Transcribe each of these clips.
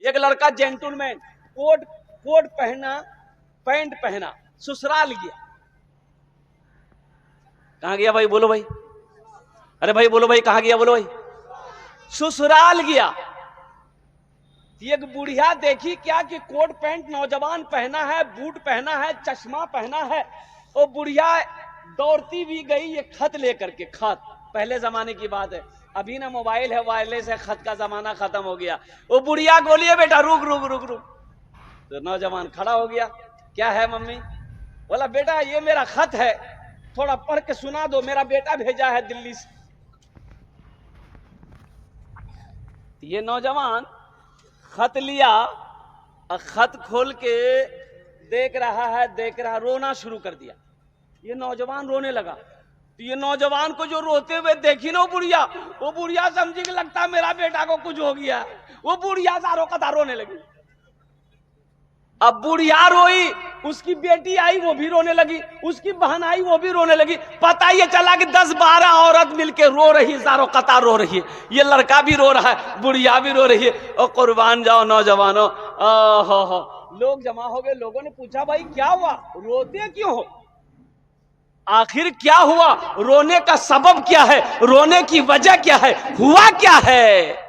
एक लड़का gentleman coat coat पहना, पैंट पहना, ससुराल गया। कहां गया भाई? बोलो भाई, अरे भाई बोलो भाई, कहां गया? बोलो भाई। ससुराल गया। एक बुढ़िया देखी क्या कि कोट पैंट नौजवान पहना है, बूट पहना है, चश्मा पहना है। वो बुढ़िया दौड़ती भी गई ये खत लेकर के। खत पहले जमाने की बात है, अभी ना मोबाइल है, वायरलेस है, खत का जमाना खत्म हो गया। वो बुढ़िया बोलिए बेटा रुक रुक रुक रुक। तो नौजवान खड़ा हो गया। क्या है मम्मी? बोला बेटा ये मेरा खत है, थोड़ा पढ़ के सुना दो, मेरा बेटा भेजा है दिल्ली से। ये नौजवान खत लिया और खत खोल के देख रहा है, रोना शुरू कर दिया। ये नौजवान रोने लगा। तो ये नौजवान को जो रोते हुए देखी ना वो बुढ़िया समझी कि लगता मेरा बेटा को कुछ हो गया। वो बुढ़िया सारों कथा रोने लगी। अब बुढ़िया रोई, उसकी बेटी आई वो भी रोने लगी, उसकी बहन आई वो भी रोने लगी। पता ये चला कि 10-12 औरत मिलके रो रही, सारों कतार रो रही है। ये लड़का भी रो रहा है, बुढ़िया भी रो रही है। और कुर्बान जाओ नौजवानों। लोग जमा हो गए। लोगों ने पूछा भाई क्या हुआ, रोते क्यों हो? आखिर क्या हुआ? रोने का सबब क्या है? रोने की वजह क्या है? हुआ क्या है?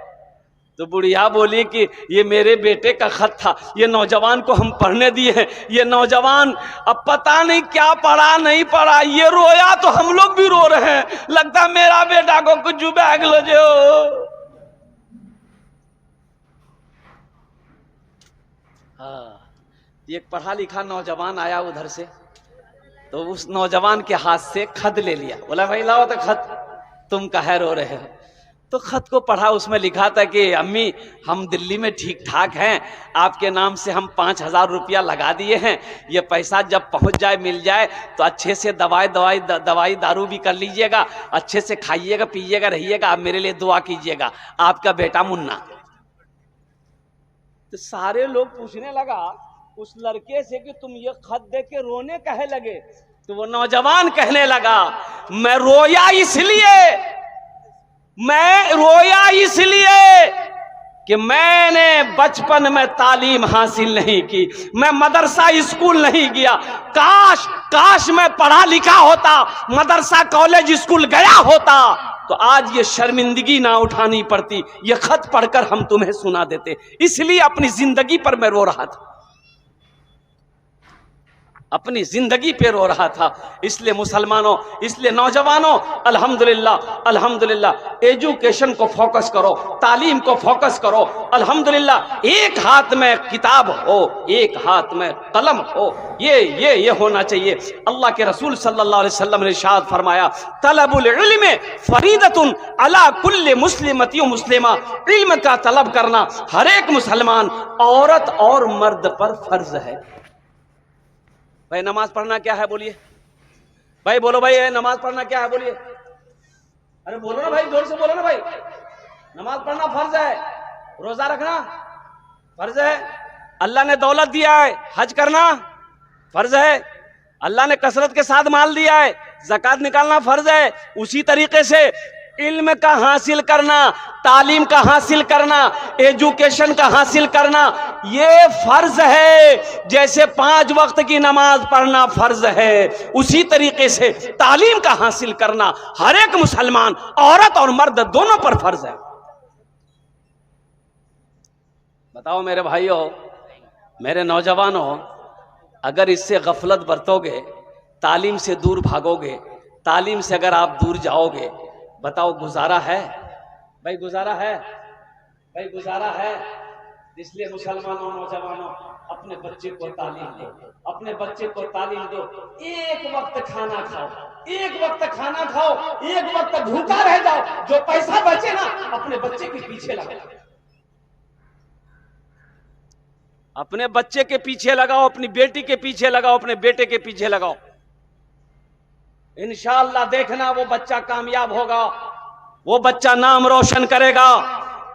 तो बुढ़िया बोली कि ये मेरे बेटे का खत था, ये नौजवान को हम पढ़ने दिए हैं। ये नौजवान अब पता नहीं क्या पढ़ा नहीं पढ़ा, ये रोया तो हम लोग भी रो रहे हैं। लगता मेरा बेटा को कुछ बैग लो जो। हाँ, एक पढ़ा लिखा नौजवान आया उधर से, तो उस नौजवान के हाथ से खत ले लिया। बोला भाई लाओ तो खत, तुम काहे रो रहे हो? तो खत को पढ़ा, उसमें लिखा था कि अम्मी हम दिल्ली में ठीक ठाक हैं, आपके नाम से हम 5000 रुपया लगा दिए हैं। ये पैसा जब पहुंच जाए, मिल जाए तो अच्छे से दवाई दारू भी कर लीजिएगा, अच्छे से खाइएगा पीजिएगा रहिएगा। आप मेरे लिए दुआ कीजिएगा, आपका बेटा मुन्ना। तो सारे लोग पूछने लगा उस लड़के से कि तुम ये खत देख के रोने कहे लगे? तो वो नौजवान कहने लगा मैं रोया इसलिए कि मैंने बचपन में तालीम हासिल नहीं की, मैं मदरसा स्कूल नहीं गया। काश मैं पढ़ा लिखा होता, मदरसा कॉलेज स्कूल गया होता तो आज ये शर्मिंदगी ना उठानी पड़ती, ये खत पढ़कर हम तुम्हें सुना देते। इसलिए अपनी जिंदगी पर मैं रो रहा था, अपनी जिंदगी पे रो रहा था। इसलिए मुसलमानों, इसलिए नौजवानों, अल्हम्दुलिल्लाह एजुकेशन को फोकस करो, तालीम को फोकस करो। अल्हम्दुलिल्लाह एक हाथ में किताब हो, एक हाथ में कलम हो, ये होना चाहिए। अल्लाह के रसूल सल्लल्लाहु अलैहि वसल्लम ने इरशाद फरमाया तलबुल इल्म फरीदतुन अला कुल्li मुस्लिमती मुस्लिमा। इल्म का तलब करना हर एक मुसलमान औरत और मर्द पर फर्ज है। भाई नमाज पढ़ना क्या है बोलिए? भाई बोलो भाई, नमाज पढ़ना क्या है बोलिए? अरे बोलो ना भाई, जोर से बोलो ना भाई। नमाज पढ़ना फर्ज है, रोजा रखना फर्ज है, अल्लाह ने दौलत दिया है हज करना फर्ज है, अल्लाह ने कसरत के साथ माल दिया है ज़कात निकालना फर्ज है। उसी तरीके से इल्म का हासिल करना, तालीम का हासिल करना, एजुकेशन का हासिल करना ये फर्ज है। जैसे 5 वक्त की नमाज पढ़ना फर्ज है, उसी तरीके से तालीम का हासिल करना हर एक मुसलमान औरत और मर्द दोनों पर फर्ज है। बताओ मेरे भाइयों, मेरे नौजवानों, अगर इससे गफलत बरतोगे, तालीम से दूर भागोगे, तालीम से अगर आप दूर जाओगे, बताओ गुजारा है? भाई गुजारा है? भाई गुजारा है? इसलिए मुसलमानों, नौजवानों, अपने बच्चे को तालीम दो, अपने बच्चे को तालीम दो। एक वक्त खाना खाओ, एक वक्त खाना खाओ, एक वक्त भूखा रह जाओ, जो पैसा बचे ना अपने बच्चे के पीछे लगाओ, अपने बच्चे के पीछे लगाओ, अपनी बेटी के पीछे लगाओ, अपने बेटे के पीछे लगाओ। इंशाअल्लाह देखना वो बच्चा कामयाब होगा, वो बच्चा नाम रोशन करेगा,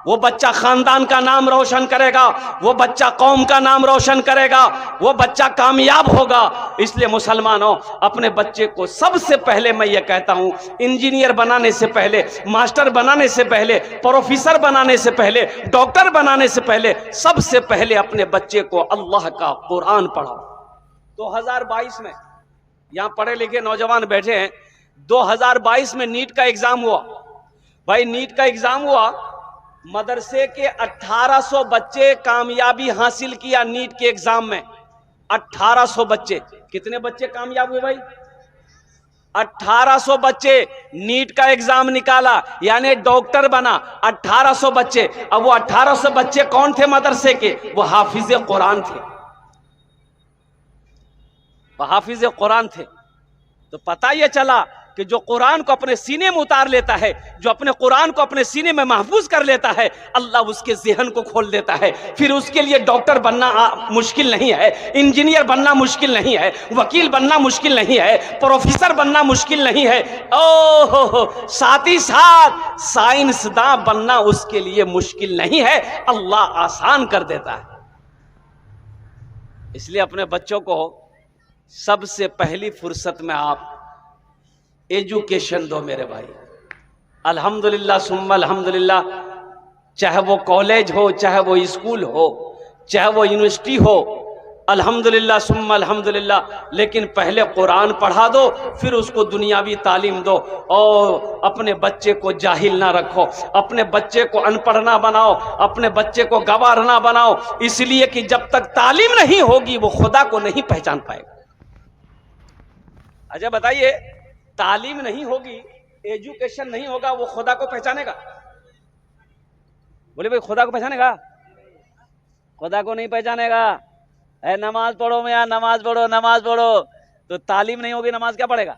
वो बच्चा खानदान का नाम रोशन करेगा, वो बच्चा कौम का नाम रोशन करेगा, वो बच्चा कामयाब होगा। इसलिए मुसलमानों, अपने बच्चे को सबसे पहले मैं ये कहता हूं, इंजीनियर बनाने से पहले, मास्टर बनाने से पहले, प्रोफेसर बनाने से पहले, डॉक्टर बनाने से पहले, सबसे पहले अपने बच्चे को अल्लाह का कुरान पढ़ाओ। 2022 में यहां पढ़े लिखे नौजवान बैठे हैं, 2022 में नीट का एग्जाम हुआ। भाई नीट का एग्जाम हुआ, मदरसे के 1800 बच्चे कामयाबी हासिल किया नीट के एग्जाम में। 1800 बच्चे, कितने बच्चे कामयाब हुए भाई? 1800 बच्चे नीट का एग्जाम निकाला, यानी डॉक्टर बना 1800 बच्चे। अब वो 1800 बच्चे कौन थे मदरसे के? वो हाफिज कुरान थे, वो हाफिज कुरान थे। तो पता ये चला कि जो कुरान को अपने सीने में उतार लेता है, जो अपने कुरान को अपने सीने में महफूज कर लेता है, अल्लाह उसके ज़हन को खोल देता है। फिर उसके लिए डॉक्टर बनना मुश्किल नहीं है, इंजीनियर बनना मुश्किल नहीं है, वकील बनना मुश्किल नहीं है, प्रोफेसर बनना मुश्किल नहीं है, ओहो साथ ही साथ साइंसदान बनना उसके लिए मुश्किल नहीं है, अल्लाह आसान कर देता है। इसलिए अपने बच्चों को सबसे पहली फुर्सत में आप एजुकेशन दो मेरे भाई। अल्हम्दुलिल्लाह सुम्मा अल्हम्दुलिल्लाह, चाहे वो कॉलेज हो, चाहे वो स्कूल हो, चाहे वो यूनिवर्सिटी हो, अल्हम्दुलिल्लाह सुम्मा अल्हम्दुलिल्लाह। लेकिन पहले कुरान पढ़ा दो, फिर उसको दुनियावी तालीम दो। और अपने बच्चे को जाहिल ना रखो, अपने बच्चे को अनपढ़ ना बनाओ, अपने बच्चे को गवार ना बनाओ, इसलिए कि जब तक तालीम नहीं होगी वो खुदा को नहीं पहचान पाएगा। अच्छा बताइए, तालीम नहीं होगी, एजुकेशन नहीं होगा, वो खुदा को पहचानेगा? बोले भाई खुदा को पहचानेगा? खुदा को नहीं पहचानेगा। है नमाज पढ़ो में यार, नमाज पढ़ो नमाज पढ़ो, तो तालीम नहीं होगी, नमाज क्या पढ़ेगा?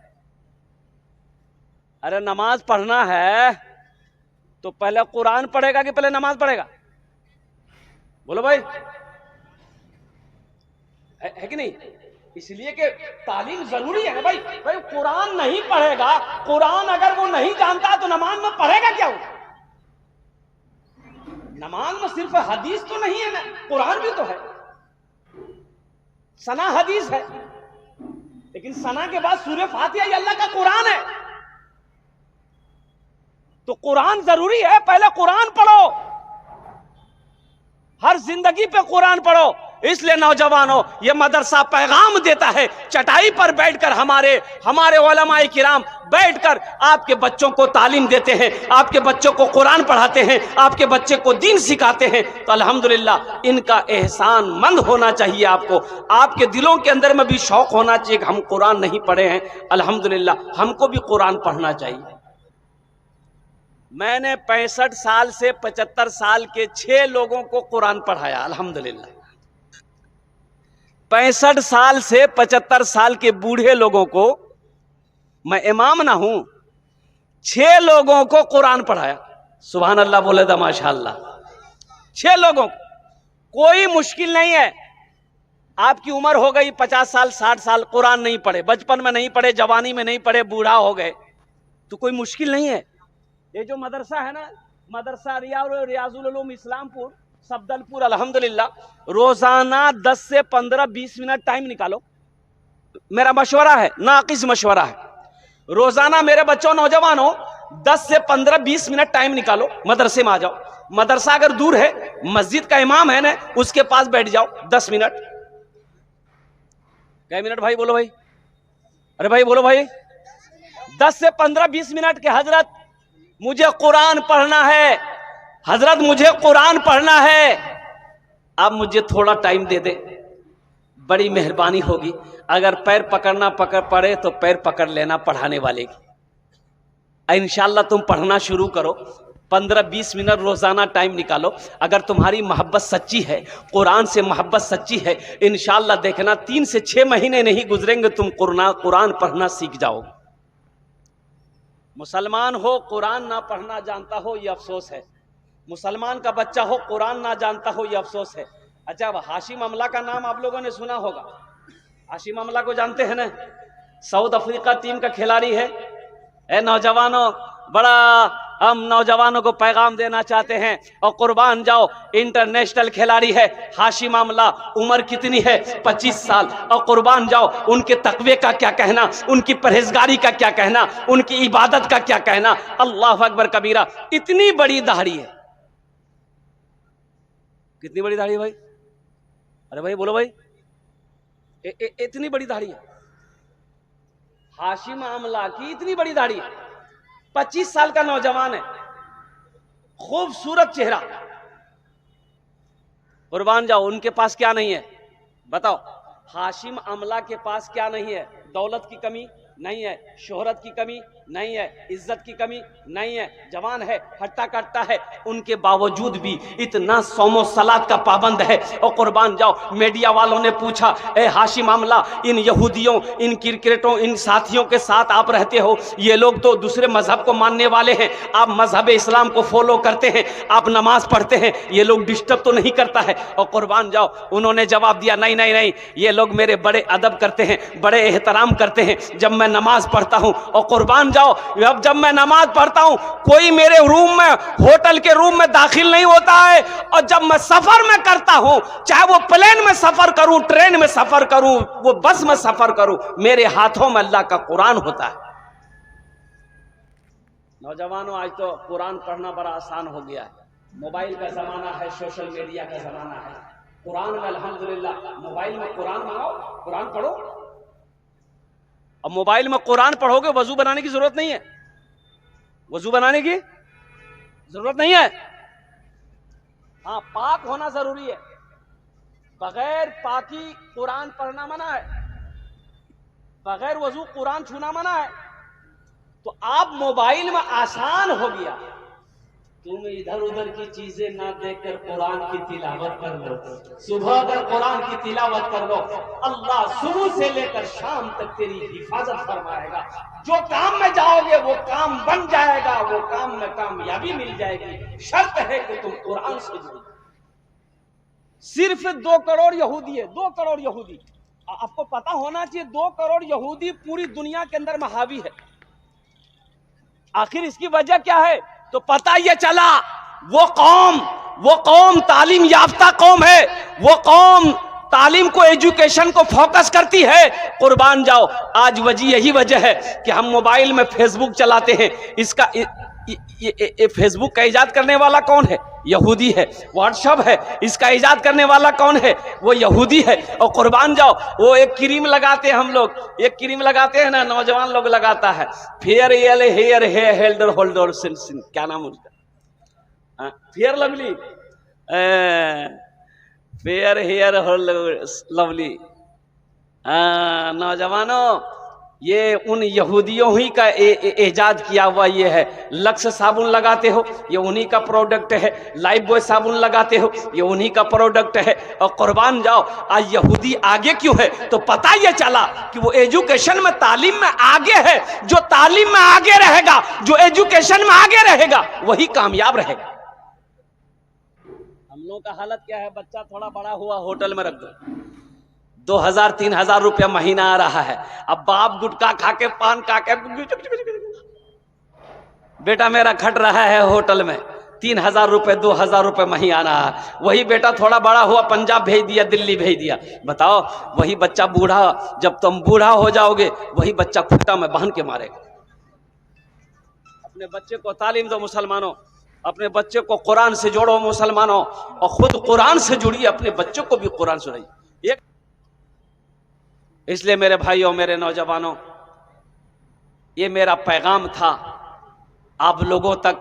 अरे नमाज पढ़ना है तो पहले कुरान पढ़ेगा कि पहले नमाज पढ़ेगा? बोलो भाई, है कि नहीं? इसलिए कि तालीम जरूरी है ना भाई। भाई कुरान नहीं पढ़ेगा, कुरान अगर वो नहीं जानता तो नमाज में पढ़ेगा क्या? नमाज में सिर्फ हदीस तो नहीं है ना, कुरान भी तो है। सना हदीस है, लेकिन सना के बाद सूरह फातिहा ये अल्लाह का कुरान है। तो कुरान जरूरी है, पहले कुरान पढ़ो, हर जिंदगी पे कुरान पढ़ो। इसलिए नौजवानों, ये मदरसा पैगाम देता है, चटाई पर बैठकर हमारे उलमाए किराम बैठकर आपके बच्चों को तालीम देते हैं, आपके बच्चों को कुरान पढ़ाते हैं, आपके बच्चे को दीन सिखाते हैं। तो अल्हम्दुलिल्लाह इनका एहसान मंद होना चाहिए आपको। आपके दिलों के अंदर में भी शौक होना चाहिए कि हम कुरान नहीं पढ़े हैं, अल्हम्दुलिल्लाह हमको भी कुरान पढ़ना चाहिए। मैंने 65 साल से 75 साल के 6 लोगों को कुरान पढ़ाया, अल्हम्दुलिल्लाह। 65 साल से 75 साल के बूढ़े लोगों को, मैं इमाम ना हूं, 6 लोगों को कुरान पढ़ाया। सुभान अल्लाह बोले दा माशाअल्लाह। 6 लोगों को, कोई मुश्किल नहीं है। आपकी उम्र हो गई 50 साल 60 साल, कुरान नहीं पढ़े, बचपन में नहीं पढ़े, जवानी में नहीं पढ़े, बूढ़ा हो गए, तो कोई मुश्किल नहीं है। ये जो मदरसा है ना, मदरसा रियाजुल उलूम इस्लामपुर सफदलपुर, अल्हम्दुलिल्लाह रोजाना 10 से 15-20 मिनट टाइम निकालो। मेरा मशवरा है, नाकिस मशवरा है, रोजाना मेरे बच्चों नौजवानों 10 से 15-20 मिनट टाइम निकालो, मदरसे में आ जाओ। मदरसा अगर दूर है, मस्जिद का इमाम है ना, उसके पास बैठ जाओ 10 मिनट। क्या मिनट भाई? बोलो भाई, अरे भाई बोलो भाई। 10 से 15-20 मिनट के, हजरत मुझे कुरान पढ़ना है, हजरत मुझे कुरान पढ़ना है, आप मुझे थोड़ा टाइम दे दे, बड़ी मेहरबानी होगी। अगर पैर पकड़ना पड़े तो पैर पकड़ लेना पढ़ाने वाले की। इंशाल्लाह तुम पढ़ना शुरू करो, 15-20 मिनट रोजाना टाइम निकालो। अगर तुम्हारी मोहब्बत सच्ची है, कुरान से मोहब्बत सच्ची है, इंशाल्लाह देखना 3 से 6 महीने नहीं गुजरेंगे, तुम कुरान पढ़ना सीख जाओगे। मुसलमान हो, कुरान ना पढ़ना जानता हो, यह अफसोस है। मुसलमान का बच्चा हो, कुरान ना जानता हो, यह अफसोस है। अच्छा, हाशिम अमला का नाम आप लोगों ने सुना होगा। हाशिम अमला को जानते हैं ना? साउथ अफ्रीका टीम का खिलाड़ी है। नौजवानों, बड़ा हम नौजवानों को पैगाम देना चाहते हैं और कुर्बान जाओ, इंटरनेशनल खिलाड़ी है हाशिम आमला, उम्र कितनी है 25 साल, और कुर्बान जाओ उनके तकवे का क्या कहना, उनकी परहेजगारी का क्या कहना, उनकी इबादत का क्या कहना। अल्लाह अकबर कबीरा, इतनी बड़ी दाढ़ी है। कितनी बड़ी दाढ़ी है भाई? अरे भाई बोलो भाई, इतनी बड़ी दाढ़ी है हाशिम आमला की, इतनी बड़ी दाढ़ी है। 25 साल का नौजवान है, खूबसूरत चेहरा। कुर्बान जाओ, उनके पास क्या नहीं है बताओ? हाशिम आमला के पास क्या नहीं है? दौलत की कमी नहीं है, शोहरत की कमी नहीं है, इज्जत की कमी नहीं है, जवान है, हट्टा कट्टा है, उनके बावजूद भी इतना सौमो सलात का पाबंद है। और कुर्बान जाओ, मीडिया वालों ने पूछा, ए हाशिम आमला, इन यहूदियों, इन क्रिकेटों, इन साथियों के साथ आप रहते हो, ये लोग तो दूसरे मजहब को मानने वाले हैं, आप मजहब इस्लाम को फॉलो करते हैं, आप नमाज पढ़ते हैं, ये लोग डिस्टर्ब तो नहीं करता है? और कुर्बान जाओ, उन्होंने जवाब दिया, नहीं नहीं नहीं, ये लोग मेरे बड़े अदब करते हैं, बड़े एहतराम करते हैं जब मैं नमाज पढ़ता हूं। और कुर्बान जाओ, अब जब मैं नमाज पढ़ता हूं, कोई मेरे रूम में, होटल के रूम में दाखिल नहीं होता है। और जब मैं सफर में करता हूं, चाहे वो प्लेन में सफर करूं, ट्रेन में सफर करूं, वो बस में सफर करूं, मेरे हाथों में अल्लाह का कुरान होता है। नौजवानों, आज तो कुरान पढ़ना बड़ा आसान हो गया है, मोबाइल का जमाना है, सोशल मीडिया का जमाना है। कुरान में अल्हम्दुलिल्लाह, मोबाइल में कुरान मंगाओ, कुरान पढ़ो। अब मोबाइल में कुरान पढ़ोगे, वजू बनाने की जरूरत नहीं है, वजू बनाने की जरूरत नहीं है। हाँ, पाक होना जरूरी है, बगैर पाकी कुरान पढ़ना मना है, बगैर वजू कुरान छूना मना है। तो आप मोबाइल में आसान हो गया, तुम इधर उधर की चीजें ना देखकर कुरान की तिलावत कर लो। सुबह अगर कुरान की तिलावत कर लो, अल्लाह सुबह से लेकर शाम तक तेरी हिफाजत फरमाएगा। जो काम में जाओगे वो काम बन जाएगा, वो काम में कामयाबी मिल जाएगी। शर्त है कि तुम कुरान से जुड़ो। सिर्फ 2 करोड़ यहूदी है, 2 करोड़ यहूदी। आपको पता होना चाहिए 2 करोड़ यहूदी पूरी दुनिया के अंदर में हावी है। आखिर इसकी वजह क्या है? तो पता यह चला, वो कौम तालीम याफ्ता कौम है, वो कौम तालीम को, एजुकेशन को फोकस करती है। कुर्बान जाओ, आज यही वजह है कि हम मोबाइल में फेसबुक चलाते हैं। इसका फेसबुक का इजाद करने वाला कौन है? यहूदी है। व्हाट्सएप है, इसका इजाद करने वाला कौन है? वो यहूदी है। और कुर्बान जाओ, वो एक क्रीम लगाते हैं, हम लोग एक क्रीम लगाते हैं ना, नौजवान लोग लगाता है, फेयर हेयर होल्डर, क्या नाम उसका, Fair Lovely, Fair Hair Lovely. नौजवानों, ये उन यहूदियों ही का इजाद किया हुआ ये है। लक्स साबुन लगाते हो, ये उन्हीं का प्रोडक्ट है। लाइफ बॉय साबुन लगाते हो, ये उन्हीं का प्रोडक्ट है। और कुर्बान जाओ, आज यहूदी आगे क्यों है? तो पता ये चला कि वो एजुकेशन में, तालीम में आगे है। जो तालीम में आगे रहेगा, जो एजुकेशन में आगे रहेगा, वही कामयाब रहेगा। हम लोग का हालत क्या है? बच्चा थोड़ा बड़ा हुआ, होटल में रख दो, 2000-3000 रुपया महीना आ रहा है। अब बाप गुटखा खा के, पान खा के, बेटा मेरा खट रहा है होटल में, 3000 रुपये 2000 रुपये महीना आ रहा है। वही बेटा थोड़ा बड़ा हुआ, पंजाब भेज दिया, दिल्ली भेज दिया। बताओ, वही बच्चा बूढ़ा, जब तुम बूढ़ा हो जाओगे, वही बच्चा खूंटा में बांध के मारेगा। अपने बच्चे को तालीम दो मुसलमानों, अपने बच्चे को कुरान से जोड़ो मुसलमानों, और खुद कुरान से जुड़िए, अपने बच्चों को भी कुरान सुनाइए। इसलिए मेरे भाइयों, मेरे नौजवानों, ये मेरा पैगाम था, आप लोगों तक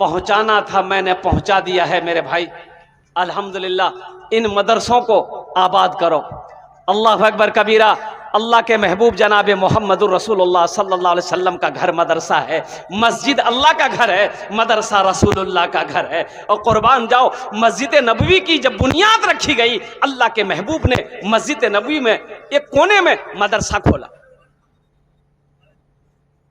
पहुंचाना था, मैंने पहुंचा दिया है मेरे भाई। अल्हम्दुलिल्लाह, इन मदरसों को आबाद करो। अल्लाह अकबर कबीरा। अल्लाह के महबूब जनाब मोहम्मदुर रसूलुल्लाह सल्लल्लाहु अलैहि वसल्लम का घर मदरसा है, मस्जिद अल्लाह का घर है, मदरसा रसूलुल्लाह का घर है। और कुर्बान जाओ, मस्जिद नबवी की जब बुनियाद रखी गई, अल्लाह के महबूब ने मस्जिद नबवी में एक कोने में मदरसा खोला,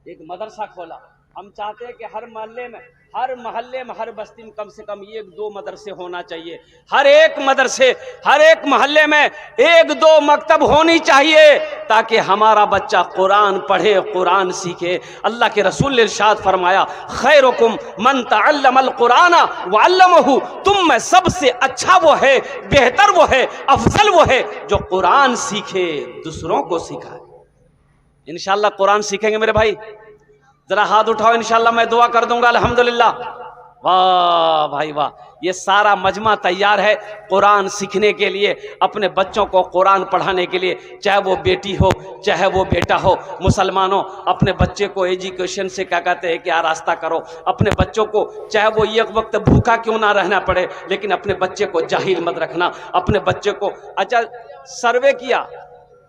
एक मदरसा खोला। हम चाहते हैं कि हर मोहल्ले में, हर मोहल्ले में, हर बस्ती में कम से कम 1-2 मदरसे होना चाहिए। हर एक मदरसे, हर एक मोहल्ले में 1-2 मकतब होनी चाहिए, ताकि हमारा बच्चा कुरान पढ़े, कुरान सीखे। अल्लाह के रसूल ने इरशाद फरमाया, खैरुकुम मन तअल्लमल कुरान व अल्लमहु, तुम में सबसे अच्छा वो है, बेहतर वो है, अफजल वो है जो कुरान सीखे, दूसरों को सिखाए। इंशाअल्लाह कुरान सीखेंगे मेरे भाई? जरा हाथ उठाओ, इंशाअल्लाह मैं दुआ कर दूंगा। अल्हम्दुलिल्लाह, वाह भाई वाह, ये सारा मजमा तैयार है कुरान सीखने के लिए, अपने बच्चों को कुरान पढ़ाने के लिए, चाहे वो बेटी हो चाहे वो बेटा हो। मुसलमानों, अपने बच्चे को एजुकेशन से क्या कहते हैं कि आरास्ता करो। अपने बच्चों को, चाहे वो एक वक्त भूखा क्यों ना रहना पड़े, लेकिन अपने बच्चे को जाहिल मत रखना। अपने बच्चे को, अच्छा सर्वे किया,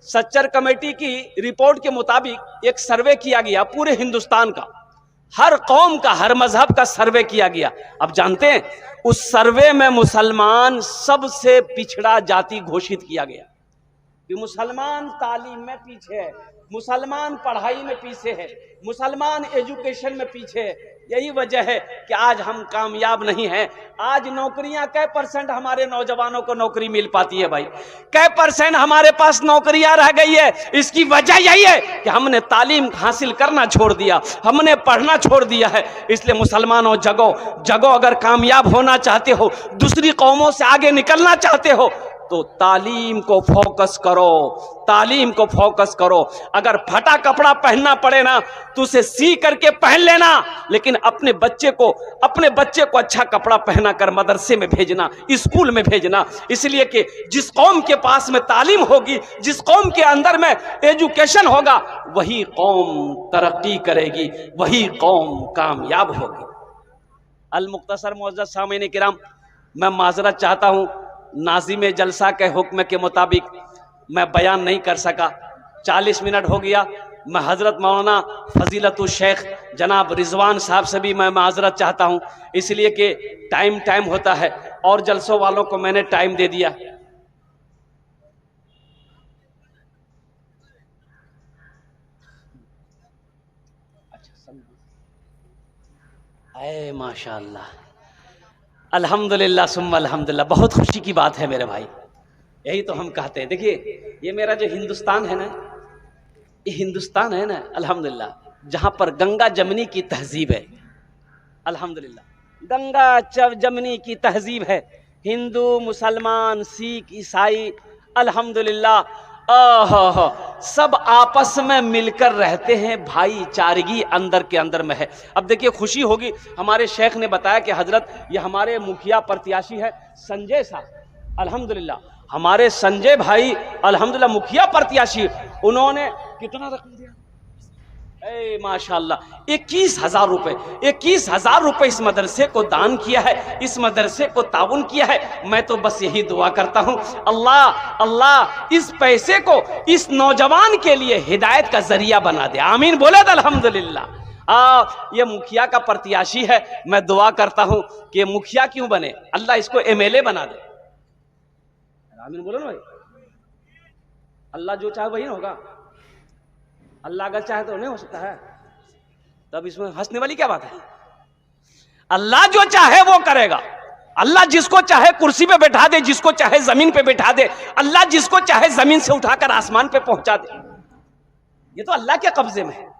सच्चर कमेटी की रिपोर्ट के मुताबिक एक सर्वे किया गया पूरे हिंदुस्तान का, हर कौम का, हर मजहब का सर्वे किया गया। अब जानते हैं उस सर्वे में मुसलमान सबसे पिछड़ा जाति घोषित किया गया कि मुसलमान तालीम में पीछे है, मुसलमान पढ़ाई में पीछे है, मुसलमान एजुकेशन में पीछे है। यही वजह है कि आज हम कामयाब नहीं हैं। आज नौकरियां कै % हमारे नौजवानों को नौकरी मिल पाती है भाई? कै % हमारे पास नौकरियां रह गई है? इसकी वजह यही है कि हमने तालीम हासिल करना छोड़ दिया, हमने पढ़ना छोड़ दिया है। इसलिए मुसलमानों, जगो जगो, अगर कामयाब होना चाहते हो, दूसरी कौमों से आगे निकलना चाहते हो, तो तालीम को फोकस करो, तालीम को फोकस करो। अगर फटा कपड़ा पहनना पड़े ना तो उसे सी करके पहन लेना, लेकिन अपने बच्चे को अच्छा कपड़ा पहना कर मदरसे में भेजना, स्कूल में भेजना। इसलिए कि जिस कौम के पास में तालीम होगी, जिस कौम के अंदर में एजुकेशन होगा, वही कौम तरक्की करेगी, वही कौम कामयाब होगी। अल मुख्तसर मुअज़्ज़ज़ सामीन किराम, मैं माजरत चाहता हूँ, नाज़िम जलसा के हुक्म के मुताबिक मैं बयान नहीं कर सका। 40 मिनट हो गया। मैं हज़रत मौलाना फजीलतुल शेख जनाब रिजवान साहब से भी मैं माजरत चाहता हूँ, इसलिए कि टाइम होता है और जलसों वालों को मैंने टाइम दे दिया। ऐ माशाअल्लाह, अल्हम्दुलिल्लाह सुम्मा अल्हम्दुलिल्लाह, बहुत खुशी की बात है मेरे भाई। यही तो हम कहते हैं। देखिए ये मेरा जो हिंदुस्तान है ना, ये हिंदुस्तान है ना अल्हम्दुलिल्लाह, जहाँ पर गंगा जमनी की तहजीब है। अल्हम्दुलिल्लाह, गंगा जमनी की तहजीब है। हिंदू, मुसलमान, सिख, ईसाई, अल्हम्दुलिल्लाह सब आपस में मिलकर रहते हैं, भाईचारगी अंदर के अंदर में है। अब देखिए खुशी होगी, हमारे शेख ने बताया कि हजरत ये हमारे मुखिया प्रत्याशी है संजय साहब, अल्हम्दुलिल्लाह हमारे संजय भाई अल्हम्दुलिल्लाह मुखिया प्रत्याशी, उन्होंने कितना रकम दिया? माशाअल्लाह 21,000 रुपए, 21,000 रुपए इस मदरसे को दान किया है, इस मदरसे को ताउन किया है। मैं तो बस यही दुआ करता हूँ, अल्लाह इस पैसे को इस नौजवान के लिए हिदायत का जरिया बना दे। आमीन बोले तो अल्हम्दुलिल्लाह। ये मुखिया का प्रत्याशी है, मैं दुआ करता हूँ कि मुखिया क्यों बने, अल्लाह इसको MLA बना दे। आमीन बोलो ना भाई। अल्लाह जो चाहे वही होगा, अल्लाह अगर चाहे तो नहीं हो सकता है, तब इसमें हंसने वाली क्या बात है? अल्लाह जो चाहे वो करेगा। अल्लाह जिसको चाहे कुर्सी पे बैठा दे, जिसको चाहे जमीन पे बैठा दे, अल्लाह जिसको चाहे जमीन से उठाकर आसमान पे पहुंचा दे। ये तो अल्लाह के कब्जे में है।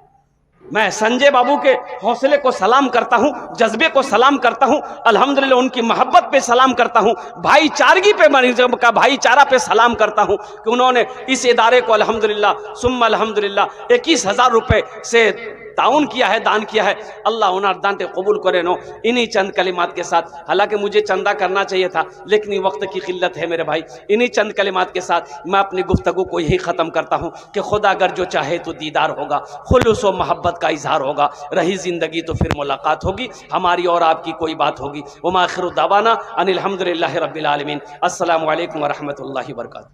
मैं संजय बाबू के हौसले को सलाम करता हूं, जज्बे को सलाम करता हूं, अल्हम्दुलिल्लाह उनकी मोहब्बत पे सलाम करता हूं, भाईचारगी पे, भाईचारा पे सलाम करता हूं कि उन्होंने इस इदारे को अल्हम्दुलिल्लाह सुम्मा अल्हम्दुलिल्लाह 21,000 रुपए से ताउन किया है, दान किया है। अल्लाह उन्हें दानते कबूल करे नो। इन्हीं चंद कलिमात के साथ, हालांकि मुझे चंदा करना चाहिए था लेकिन ये वक्त की किल्लत है मेरे भाई, इन्हीं चंद कलिमात के साथ मैं अपनी गुफ्तगू को यही ख़त्म करता हूँ कि खुदा अगर जो चाहे तो दीदार होगा, खुलूस व मोहब्बत का इजहार होगा, रही ज़िंदगी तो फिर मुलाकात होगी, हमारी और आपकी कोई बात होगी। व आखिरु दावाना अनिल हम्दुलिल्लाहि रब्बिल आलमीन। अस्सलामु अलैकुम व रहमतुल्लाहि व बरकातुहू।